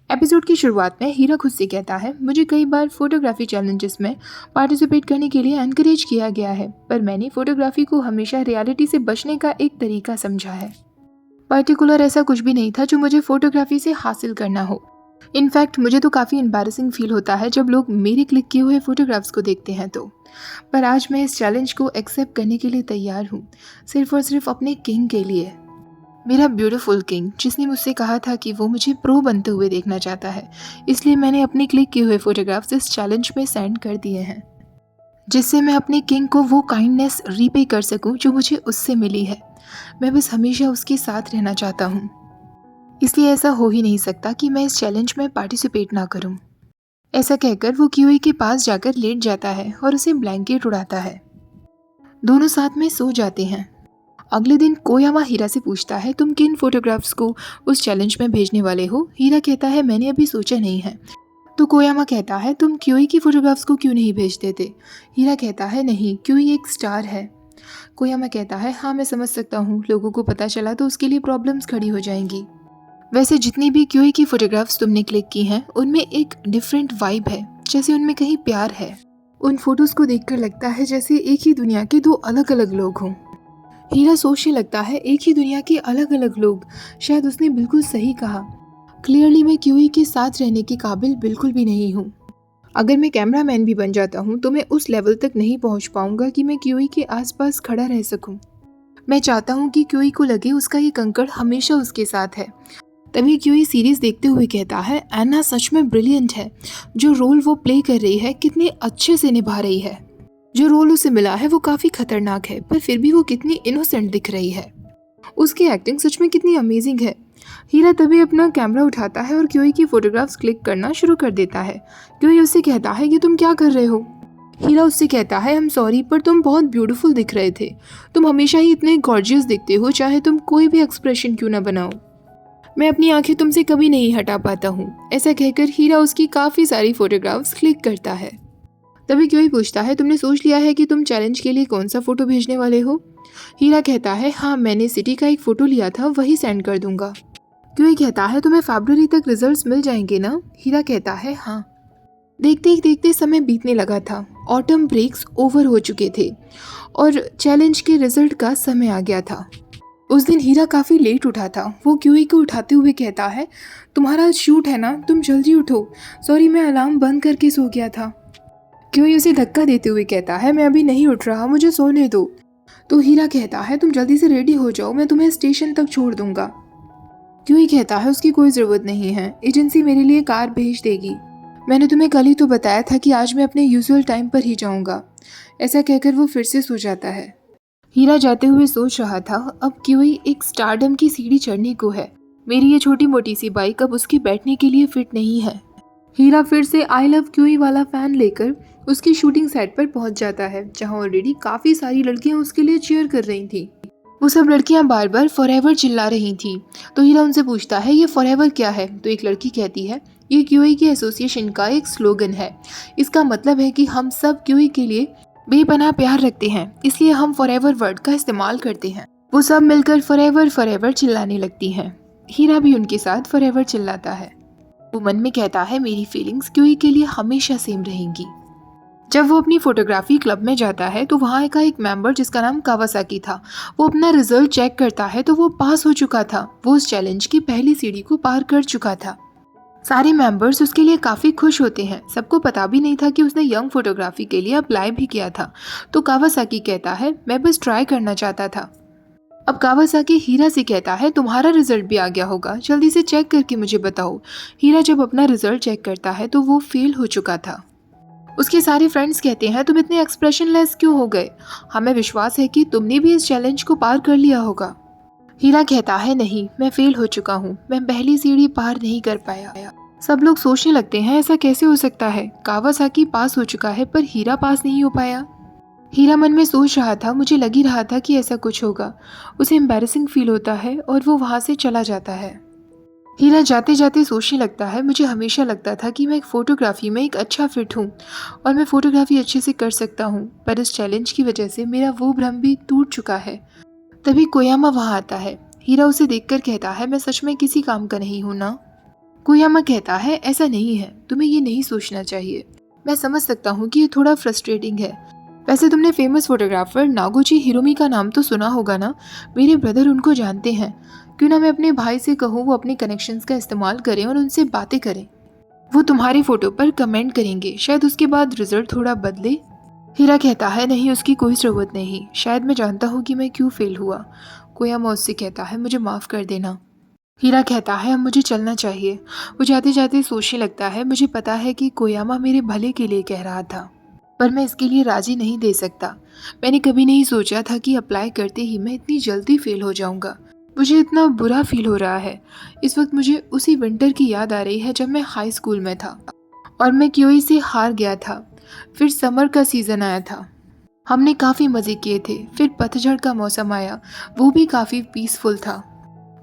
Episode की शुरुआत में हीरा खुद से कहता है, मुझे कई बार फोटोग्राफी चैलेंजेस में पार्टिसिपेट करने के लिए एनकरेज किया गया है, पर मैंने फोटोग्राफी को हमेशा रियलिटी से बचने का एक तरीका समझा है। पर्टिकुलर ऐसा कुछ भी नहीं था जो मुझे फोटोग्राफी से हासिल करना हो। इनफैक्ट मुझे तो काफ़ी एम्बैरेसिंग फील होता है जब लोग मेरे क्लिक किए हुए फोटोग्राफ्स को देखते हैं तो। पर आज मैं इस चैलेंज को एक्सेप्ट करने के लिए तैयार हूँ, सिर्फ और सिर्फ अपने किंग के लिए। मेरा ब्यूटीफुल किंग जिसने मुझसे कहा था कि वो मुझे प्रो बनते हुए देखना चाहता है, इसलिए मैंने अपने क्लिक किए हुए फोटोग्राफ्स इस चैलेंज में सेंड कर दिए हैं, जिससे मैं अपने किंग को वो काइंडनेस रीपे कर सकूं जो मुझे उससे मिली है। मैं बस हमेशा उसके साथ रहना चाहता हूँ, इसलिए ऐसा हो ही नहीं सकता कि मैं इस चैलेंज में पार्टिसिपेट ना करूँ। ऐसा कहकर वो क्यूई के पास जाकर लेट जाता है और उसे ब्लैंकेट उड़ाता है। दोनों साथ में सो जाते हैं। अगले दिन कोयामा हीरा से पूछता है, तुम किन फोटोग्राफ्स को उस चैलेंज में भेजने वाले हो? हीरा कहता है, मैंने अभी सोचा नहीं है। तो कोयामा कहता है, तुम क्यूई की फोटोग्राफ्स को क्यों नहीं भेज देते? हीरा कहता है, नहीं, क्यूई एक स्टार है। कोयामा कहता है, हाँ मैं समझ सकता हूँ, लोगों को पता चला तो उसके लिए प्रॉब्लम्स खड़ी हो जाएंगी। वैसे जितनी भी क्यूई की फोटोग्राफ्स तुमने क्लिक की हैं उनमें एक डिफरेंट वाइब है, जैसे उनमें कहीं प्यार है। उन फोटोज को देखकर लगता है जैसे एक ही दुनिया के दो अलग अलग लोग हों। हीरा सोचने लगता है, एक ही दुनिया के अलग अलग लोग। शायद उसने बिल्कुल सही कहा। क्लियरली मैं क्यूई के साथ रहने के काबिल बिल्कुल भी नहीं हूँ। अगर मैं कैमरामैन भी बन जाता हूँ तो मैं उस लेवल तक नहीं पहुँच पाऊंगा कि मैं क्यूई के आसपास खड़ा रह सकूँ। मैं चाहता हूँ कि क्यूई को लगे उसका ये कंकड़ हमेशा उसके साथ है। तभी क्यूई सीरीज देखते हुए कहता है, एना सच में ब्रिलियंट है। जो रोल वो प्ले कर रही है कितने अच्छे से निभा रही है। जो रोल उसे मिला है वो काफ़ी खतरनाक है, पर फिर भी वो कितनी इनोसेंट दिख रही है। उसकी एक्टिंग सच में कितनी अमेजिंग है। हीरा तभी अपना कैमरा उठाता है और क्यूई की फोटोग्राफ्स क्लिक करना शुरू कर देता है। क्यूई उससे कहता है कि तुम क्या कर रहे हो? हीरा उससे कहता है, आई एम सॉरी, पर तुम बहुत ब्यूटीफुल दिख रहे थे। तुम हमेशा ही इतने गॉर्जियस दिखते हो, चाहे तुम कोई भी एक्सप्रेशन क्यों ना बनाओ। मैं अपनी आंखें तुमसे कभी नहीं हटा पाता हूँ। ऐसा कहकर हीरा उसकी काफ़ी सारी फोटोग्राफ्स क्लिक करता है। तभी क्यूई पूछता है, तुमने सोच लिया है कि तुम चैलेंज के लिए कौन सा फोटो भेजने वाले हो? हीरा कहता है, हाँ मैंने सिटी का एक फ़ोटो लिया था, वही सेंड कर दूंगा। क्यूई कहता है, तुम्हें फरवरी तक रिजल्ट्स मिल जाएंगे ना? हीरा कहता है, हाँ। देखते ही देखते समय बीतने लगा था। ऑटम ब्रेक्स ओवर हो चुके थे और चैलेंज के रिजल्ट का समय आ गया था। उस दिन हीरा काफ़ी लेट उठा था। वो क्यूई को उठाते हुए कहता है, तुम्हारा शूट है ना, तुम जल्दी उठो। सॉरी, मैं अलार्म बंद करके सो गया था। क्यूई उसे धक्का देते हुए कहता है, मैं अभी नहीं उठ रहा, मुझे सोने दो। तो हीरा कहता है, तुम जल्दी से रेडी हो जाओ, मैं तुम्हें स्टेशन तक छोड़ दूंगा। क्यूई कहता है, उसकी कोई ज़रूरत नहीं है, एजेंसी मेरे लिए कार भेज देगी। मैंने तुम्हें कल ही तो बताया था कि आज मैं अपने यूजुअल टाइम पर ही जाऊंगा। ऐसा कहकर वो फिर से सो जाता है। हीरा जाते हुए सोच रहा था, अब क्यूई एक स्टारडम की सीढ़ी चढ़ने को है। मेरी ये छोटी मोटी सी बाइक अब उसके बैठने के लिए फिट नहीं है। हीरा फिर से आई लव क्यूई वाला फैन लेकर उसकी शूटिंग सेट पर पहुंच जाता है, जहां ऑलरेडी काफ़ी सारी लड़कियां उसके लिए चीयर कर रही थी। वो सब लड़कियां बार बार फॉरएवर चिल्ला रही थी। तो हीरा उनसे पूछता है, ये फॉरएवर क्या है? तो एक लड़की कहती है, ये क्यूई की एसोसिएशन का एक स्लोगन है। इसका मतलब है कि हम सब क्यूई के लिए बेपनाह प्यार रखते हैं, इसलिए हम फॉरएवर वर्ड का इस्तेमाल करते हैं। वो सब मिलकर फॉरएवर फॉरएवर चिल्लाने लगती हैं। हीरा भी उनके साथ फॉरएवर चिल्लाता है। वो मन में कहता है, मेरी फीलिंग्स क्यूई के लिए हमेशा सेम रहेंगी। जब वो अपनी फोटोग्राफी क्लब में जाता है तो वहाँ का एक मेंबर जिसका नाम कावासाकी था, वो अपना रिजल्ट चेक करता है तो वो पास हो चुका था। वो उस चैलेंज की पहली सीढ़ी को पार कर चुका था। सारे मेंबर्स उसके लिए काफ़ी खुश होते हैं। सबको पता भी नहीं था कि उसने यंग फोटोग्राफी के लिए अप्लाई भी किया था। तो कावासाकी कहता है, मैं बस ट्राई करना चाहता था। अब कावासाकी हीरा से कहता है, तुम्हारा रिजल्ट भी आ गया होगा, जल्दी से चेक करके मुझे बताओ। हीरा जब अपना रिजल्ट चेक करता है तो वो फेल हो चुका था। उसके सारे फ्रेंड्स कहते हैं, तुम इतने एक्सप्रेशनलेस क्यों हो गए? हमें विश्वास है कि तुमने भी इस चैलेंज को पार कर लिया होगा। हीरा कहता है, नहीं, मैं फेल हो चुका हूँ, मैं पहली सीढ़ी पार नहीं कर पाया। सब लोग सोचने लगते हैं, ऐसा कैसे हो सकता है? कावासाकी पास हो चुका है पर हीरा पास नहीं हो पाया। हीरा मन में सोच रहा था, मुझे लग ही रहा था कि ऐसा कुछ होगा। उसे एम्बैरेसिंग फील होता है और वो वहाँ से चला जाता है। हीरा जाते जाते सोचने लगता है, मुझे हमेशा लगता था कि मैं फोटोग्राफी में एक अच्छा फिट हूँ और मैं फोटोग्राफी अच्छे से कर सकता हूँ, पर इस चैलेंज की वजह से मेरा वो भ्रम भी टूट चुका है। तभी कोयामा वहाँ आता है। हीरा उसे देखकर कहता है, मैं सच में किसी काम का नहीं हूँ ना? कोयामा कहता है ऐसा नहीं है, तुम्हें ये नहीं सोचना चाहिए। मैं समझ सकता हूँ कि ये थोड़ा फ्रस्ट्रेटिंग है। वैसे तुमने फेमस फोटोग्राफर नागोची हिरोमी का नाम तो सुना होगा ना? मेरे ब्रदर उनको जानते हैं। क्यों ना मैं अपने भाई से कहूँ वो अपने कनेक्शंस का इस्तेमाल करें और उनसे बातें करें। वो तुम्हारी फोटो पर कमेंट करेंगे, शायद उसके बाद रिजल्ट थोड़ा बदले। हीरा कहता है नहीं, उसकी कोई ज़रूरत नहीं, शायद मैं जानता हूँ कि मैं क्यों फेल हुआ। कोयामा उससे कहता है मुझे माफ़ कर देना। हीरा कहता है अब मुझे चलना चाहिए। वो जाते जाते सोचने लगता है मुझे पता है कि कोयामा मेरे भले के लिए कह रहा था, पर मैं इसके लिए राजी नहीं दे सकता। मैंने कभी नहीं सोचा था कि अप्लाई करते ही मैं इतनी जल्दी फेल हो जाऊंगा। मुझे इतना बुरा फील हो रहा है। इस वक्त मुझे उसी विंटर की याद आ रही है जब मैं हाई स्कूल में था और मैं क्यूई से हार गया था। फिर समर का सीज़न आया था, हमने काफ़ी मज़े किए थे। फिर पतझड़ का मौसम आया, वो भी काफ़ी पीसफुल था।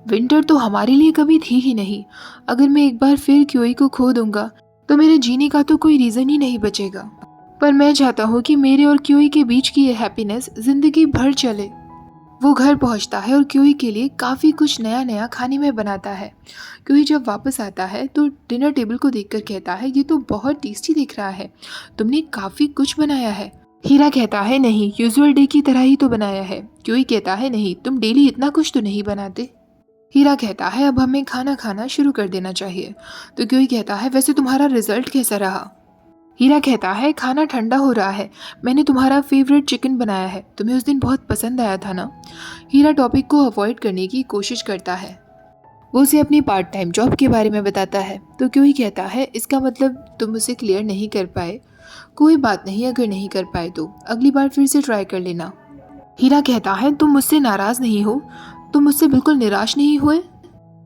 विंटर तो हमारे लिए कभी थी ही नहीं। अगर मैं एक बार फिर क्यूई को खो दूंगा तो मेरे जीने का तो कोई रीज़न ही नहीं बचेगा। पर मैं चाहता हूँ कि मेरे और क्यूई के बीच की ये हैप्पीनेस ज़िंदगी भर चले। वो घर पहुँचता है और क्यूई के लिए काफ़ी कुछ नया नया खाने में बनाता है। क्यूई जब वापस आता है तो डिनर टेबल को देखकर कहता है ये तो बहुत टेस्टी दिख रहा है, तुमने काफ़ी कुछ बनाया है। हीरा कहता है नहीं, यूजुअल डे की तरह ही तो बनाया है। क्यूई कहता है नहीं, तुम डेली इतना कुछ तो नहीं बनाते। हीरा कहता है अब हमें खाना खाना शुरू कर देना चाहिए। तो क्यूई कहता है वैसे तुम्हारा रिजल्ट कैसा रहा? हीरा कहता है खाना ठंडा हो रहा है, मैंने तुम्हारा फेवरेट चिकन बनाया है, तुम्हें उस दिन बहुत पसंद आया था ना। हीरा टॉपिक को अवॉइड करने की कोशिश करता है। वो उसे अपनी पार्ट टाइम जॉब के बारे में बताता है। तो क्यूई कहता है इसका मतलब तुम उसे क्लियर नहीं कर पाए। कोई बात नहीं, अगर नहीं कर पाए तो अगली बार फिर से ट्राई कर लेना। हीरा कहता है तुम मुझसे नाराज़ नहीं हो, तुम मुझसे बिल्कुल निराश नहीं हुए।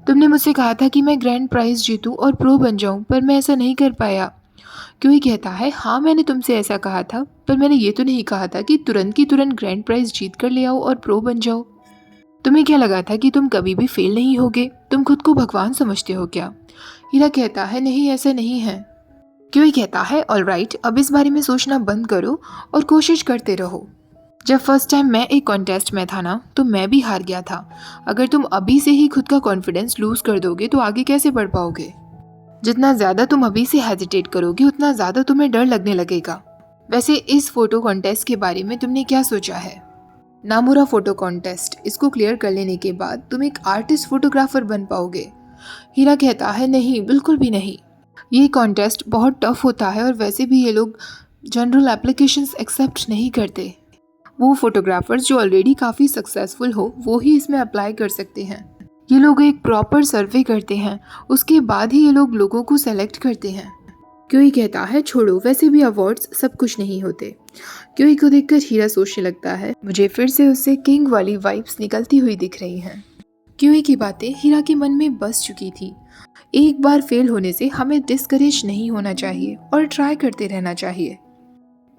तुमने मुझसे कहा था कि मैं ग्रैंड प्राइज जीतूं और प्रो बन जाऊं, पर मैं ऐसा नहीं कर पाया। क्यों कहता है हाँ मैंने तुमसे ऐसा कहा था, पर मैंने ये तो नहीं कहा था कि तुरंत की तुरंत ग्रैंड प्राइज जीत कर ले आओ और प्रो बन जाओ। तुम्हें क्या लगा था कि तुम कभी भी फेल नहीं होगे? तुम खुद को भगवान समझते हो क्या? हीरा कहता है नहीं, ऐसा नहीं है। क्यों कहता है ऑलराइट, अब इस बारे में सोचना बंद करो और कोशिश करते रहो। जब फर्स्ट टाइम मैं एक कॉन्टेस्ट में था ना, तो मैं भी हार गया था। अगर तुम अभी से ही खुद का कॉन्फिडेंस लूज कर दोगे तो आगे कैसे बढ़ पाओगे? जितना ज़्यादा तुम अभी से हेजिटेट करोगे उतना ज़्यादा तुम्हें डर लगने लगेगा। वैसे इस फोटो कॉन्टेस्ट के बारे में तुमने क्या सोचा है? नामुरा फोटो कॉन्टेस्ट, इसको क्लियर कर लेने के बाद तुम एक आर्टिस्ट फोटोग्राफर बन पाओगे। हीरा कहता है नहीं, बिल्कुल भी नहीं। ये कॉन्टेस्ट बहुत टफ होता है और वैसे भी ये लोग जनरल एप्लीकेशंस एक्सेप्ट नहीं करते। वो फोटोग्राफर्स जो ऑलरेडी काफ़ी सक्सेसफुल हो वो ही इसमें अप्लाई कर सकते हैं। ये लोग एक प्रॉपर सर्वे करते हैं, उसके बाद ही ये लोग लोगों को सेलेक्ट करते हैं। क्योई कहता है छोड़ो, वैसे भी अवार्ड्स सब कुछ नहीं होते। क्योई को देखकर हीरा सोचने लगता है मुझे फिर से उससे किंग वाली वाइब्स निकलती हुई दिख रही हैं। क्योई की बातें हीरा के मन में बस चुकी थी। एक बार फेल होने से हमें डिस्करेज नहीं होना चाहिए और ट्राई करते रहना चाहिए।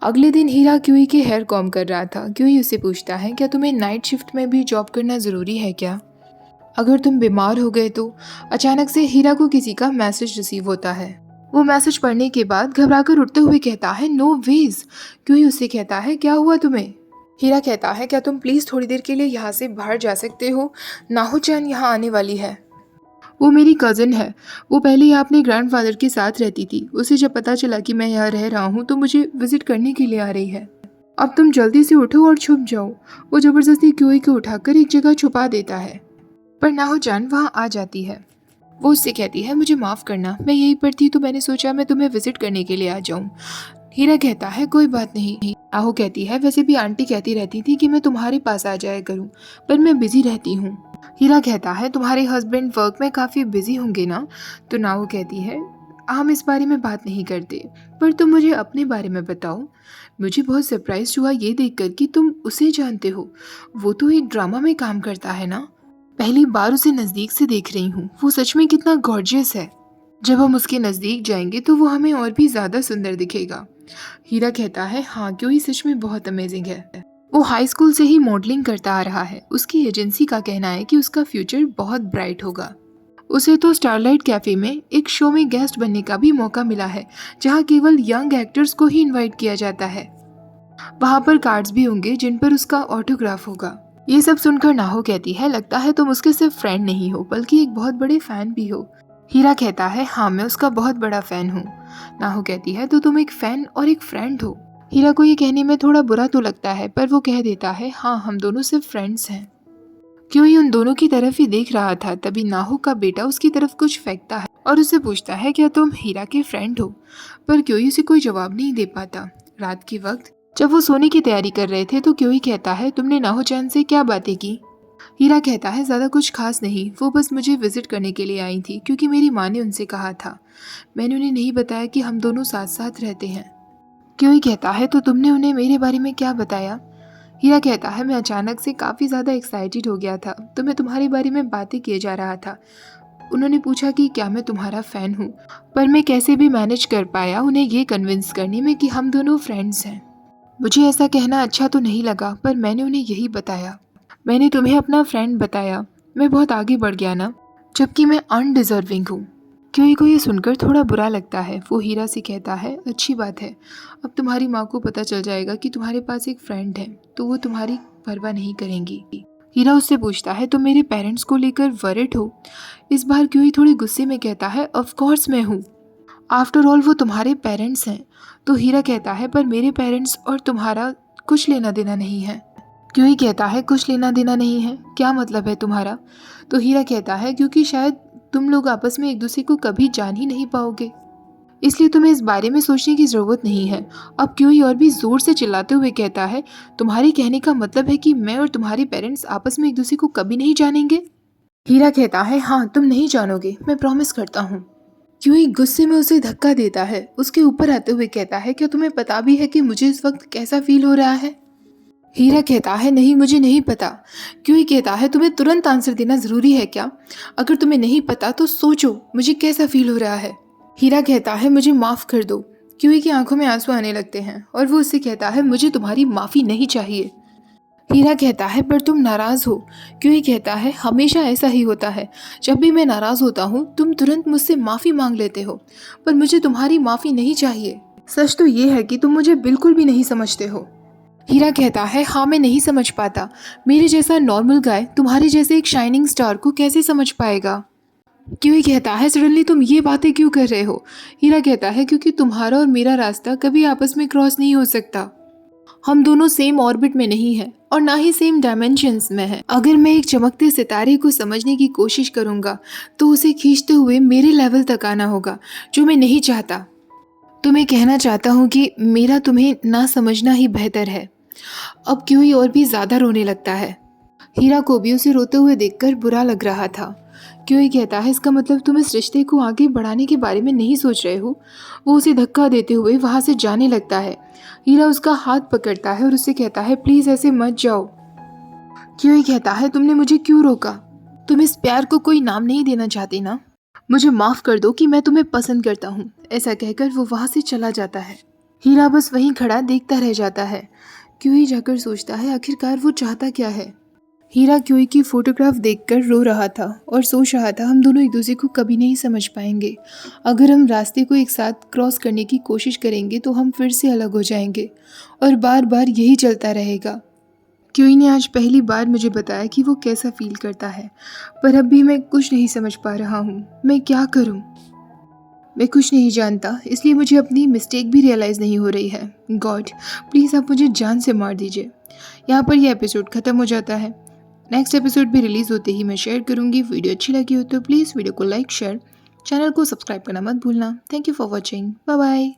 अगले दिन हीरा क्यूई के हेयर कॉम कर रहा था। क्यूई उससे पूछता है क्या तुम्हें नाइट शिफ्ट में भी जॉब करना ज़रूरी है क्या? अगर तुम बीमार हो गए तो? अचानक से हीरा को किसी का मैसेज रिसीव होता है। वो मैसेज पढ़ने के बाद घबराकर उठते हुए कहता है नो वेज। क्यूई उससे कहता है क्या हुआ तुम्हें? हीरा कहता है क्या तुम प्लीज़ थोड़ी देर के लिए यहाँ से बाहर जा सकते हो? नाहो-चैन यहाँ आने वाली है। वो मेरी कज़न है, वो पहले यहाँ अपने ग्रैंडफादर के साथ रहती थी। उसे जब पता चला कि मैं यहाँ रह रहा हूँ तो मुझे विजिट करने के लिए आ रही है। अब तुम जल्दी से उठो और छुप जाओ। वो ज़बरदस्ती क्यूई को उठाकर एक जगह छुपा देता है, पर नाहो-जान वहाँ आ जाती है। वो उससे कहती है मुझे माफ़ करना, मैं यहीं पर थी तो मैंने सोचा मैं तुम्हें विजिट करने के लिए आ जाऊँ। हीरा कहता है कोई बात नहीं। नाहो कहती है वैसे भी आंटी कहती रहती थी कि मैं तुम्हारे पास आ जाया करूँ, पर मैं बिजी रहती हूँ। हीरा कहता है तुम्हारे हस्बैंड वर्क में काफ़ी बिजी होंगे ना? तो नाहो कहती है हम इस बारे में बात नहीं करते, पर तुम मुझे अपने बारे में बताओ। मुझे बहुत सरप्राइज हुआ ये देखकर कि तुम उसे जानते हो। वो तो एक ड्रामा में काम करता है ना? पहली बार उसे नज़दीक से देख रही हूँ। वो सच में कितना गॉर्जियस है। जब हम उसके नज़दीक जाएंगे तो वो हमें और भी ज़्यादा सुंदर दिखेगा। हीरा कहता है हाँ क्योंकि सच में बहुत अमेजिंग है। वो हाई स्कूल से ही मॉडलिंग करता आ रहा है। उसकी एजेंसी का कहना है कि उसका फ्यूचर बहुत ब्राइट होगा। उसे तो स्टारलाइट कैफे में एक शो में गेस्ट बनने का भी मौका मिला है, जहाँ केवल यंग एक्टर्स को ही इनवाइट किया जाता है। वहाँ पर कार्ड्स भी होंगे जिन पर उसका ऑटोग्राफ होगा। ये सब सुनकर नाहो कहती है लगता है तुम उसके सिर्फ फ्रेंड नहीं हो बल्कि एक बहुत बड़े फैन भी हो। हीरा कहता है हाँ मैं उसका बहुत बड़ा फ़ैन हूँ। नाहु कहती है तो तुम एक फ़ैन और एक फ्रेंड हो। हीरा को ये कहने में थोड़ा बुरा तो लगता है पर वो कह देता है हाँ हम दोनों सिर्फ फ्रेंड्स हैं। क्योंकि उन दोनों की तरफ ही देख रहा था तभी नाहु का बेटा उसकी तरफ कुछ फेंकता है और उससे पूछता है क्या तुम हीरा के फ्रेंड हो, पर क्योंकि उसे कोई जवाब नहीं दे पाता। रात के वक्त जब वो सोने की तैयारी कर रहे थे तो क्योंकि कहता है तुमने नाहु चैन से क्या बातें की। हीरा कहता है ज़्यादा कुछ खास नहीं, वो बस मुझे विजिट करने के लिए आई थी क्योंकि मेरी माँ ने उनसे कहा था। मैंने उन्हें नहीं बताया कि हम दोनों साथ साथ रहते हैं। क्योंकि कहता है तो तुमने उन्हें मेरे बारे में क्या बताया। हीरा कहता है मैं अचानक से काफ़ी ज़्यादा एक्साइटेड हो गया था तो मैं तुम्हारे बारे में बातें किए जा रहा था। उन्होंने पूछा कि क्या मैं तुम्हारा फ़ैन हूँ, पर मैं कैसे भी मैनेज कर पाया उन्हें ये कन्विंस करने में कि हम दोनों फ्रेंड्स हैं। मुझे ऐसा कहना अच्छा तो नहीं लगा पर मैंने उन्हें यही बताया। मैंने तुम्हें अपना फ्रेंड बताया, मैं बहुत आगे बढ़ गया ना, जबकि मैं अनडिजर्विंग हूँ। क्योंकि को ये सुनकर थोड़ा बुरा लगता है। वो हीरा से कहता है अच्छी बात है, अब तुम्हारी माँ को पता चल जाएगा कि तुम्हारे पास एक फ्रेंड है तो वो तुम्हारी परवाह नहीं करेंगी। हीरा उससे पूछता है तुम मेरे पेरेंट्स को लेकर वरिड हो। इस बार क्योंकि थोड़ी गुस्से में कहता है ऑफ कोर्स मैं हूँ, आफ्टर ऑल वो तुम्हारे पेरेंट्स हैं। तो हीरा कहता है पर मेरे पेरेंट्स और तुम्हारा कुछ लेना देना नहीं है। क्योंकि कहता है कुछ लेना देना नहीं है, क्या मतलब है तुम्हारा। तो हीरा कहता है क्योंकि शायद तुम लोग आपस में एक दूसरे को कभी जान ही नहीं पाओगे, इसलिए तुम्हें इस बारे में सोचने की ज़रूरत नहीं है। अब क्योंकि और भी ज़ोर से चिल्लाते हुए कहता है तुम्हारे कहने का मतलब है कि मैं और तुम्हारे पेरेंट्स आपस में एक दूसरे को कभी नहीं जानेंगे। हीरा कहता है हाँ तुम नहीं जानोगे, मैं प्रॉमिस करता हूँ। क्योंकि गुस्से में उसे धक्का देता है, उसके ऊपर आते हुए कहता है क्या तुम्हें पता भी है कि मुझे इस वक्त कैसा फील हो रहा है। हीरा कहता है नहीं मुझे नहीं पता। क्योंकि कहता है तुम्हें तुरंत आंसर देना ज़रूरी है क्या, अगर तुम्हें नहीं पता तो सोचो मुझे कैसा फील हो रहा है। हीरा कहता है मुझे माफ़ कर दो। क्योंकि की आंखों में आंसू आने लगते हैं और वो उससे कहता है मुझे तुम्हारी माफ़ी नहीं चाहिए। हीरा कहता है पर तुम नाराज़ हो। क्योंकि कहता है हमेशा ऐसा ही होता है, जब भी मैं नाराज़ होता हूँ तुम तुरंत मुझसे माफ़ी मांग लेते हो, पर मुझे तुम्हारी माफ़ी नहीं चाहिए। सच तो ये है कि तुम मुझे बिल्कुल भी नहीं समझते हो। हीरा कहता है हाँ मैं नहीं समझ पाता, मेरे जैसा नॉर्मल गाय तुम्हारे जैसे एक शाइनिंग स्टार को कैसे समझ पाएगा। क्योंकि कहता है सडनली तुम ये बातें क्यों कर रहे हो। हीरा कहता है क्योंकि तुम्हारा और मेरा रास्ता कभी आपस में क्रॉस नहीं हो सकता, हम दोनों सेम ऑर्बिट में नहीं हैं और ना ही सेम डायमेंशंस में हैं। अगर मैं एक चमकते सितारे को समझने की कोशिश करूँगा तो उसे खींचते हुए मेरे लेवल तक आना होगा, जो मैं नहीं चाहता। तो मैं कहना चाहता हूँ कि मेरा तुम्हें ना समझना ही बेहतर है। अब क्योंकि और भी ज़्यादा रोने लगता है। हीरा को भी उसे रोते हुए देखकर बुरा लग रहा था। क्योंकि कहता है इसका मतलब तुम इस रिश्ते को आगे बढ़ाने के बारे में नहीं सोच रहे हो। वो उसे धक्का देते हुए वहाँ से जाने लगता है। हीरा उसका हाथ पकड़ता है और उससे कहता है प्लीज़ ऐसे मत जाओ। क्योंकि कहता है तुमने मुझे क्यों रोका, तुम इस प्यार को कोई नाम नहीं देना चाहते ना, मुझे माफ़ कर दो कि मैं तुम्हें पसंद करता हूँ। ऐसा कहकर वो वहाँ से चला जाता है। हीरा बस वहीं खड़ा देखता रह जाता है। क्योंकि जाकर सोचता है आखिरकार वो चाहता क्या है। हीरा क्योंकि की फ़ोटोग्राफ देखकर रो रहा था और सोच रहा था हम दोनों एक दूसरे को कभी नहीं समझ पाएंगे। अगर हम रास्ते को एक साथ क्रॉस करने की कोशिश करेंगे तो हम फिर से अलग हो जाएंगे और बार बार यही चलता रहेगा। क्योंकि ने आज पहली बार मुझे बताया कि वो कैसा फील करता है, पर अब भी मैं कुछ नहीं समझ पा रहा हूँ। मैं क्या करूँ, मैं कुछ नहीं जानता, इसलिए मुझे अपनी मिस्टेक भी रियलाइज़ नहीं हो रही है। गॉड प्लीज़ आप मुझे जान से मार दीजिए। यहाँ पर यह एपिसोड ख़त्म हो जाता है। नेक्स्ट एपिसोड भी रिलीज़ होते ही मैं शेयर करूँगी। वीडियो अच्छी लगी हो तो प्लीज़ वीडियो को लाइक शेयर, चैनल को सब्सक्राइब करना मत भूलना। Thank you for watching, bye bye.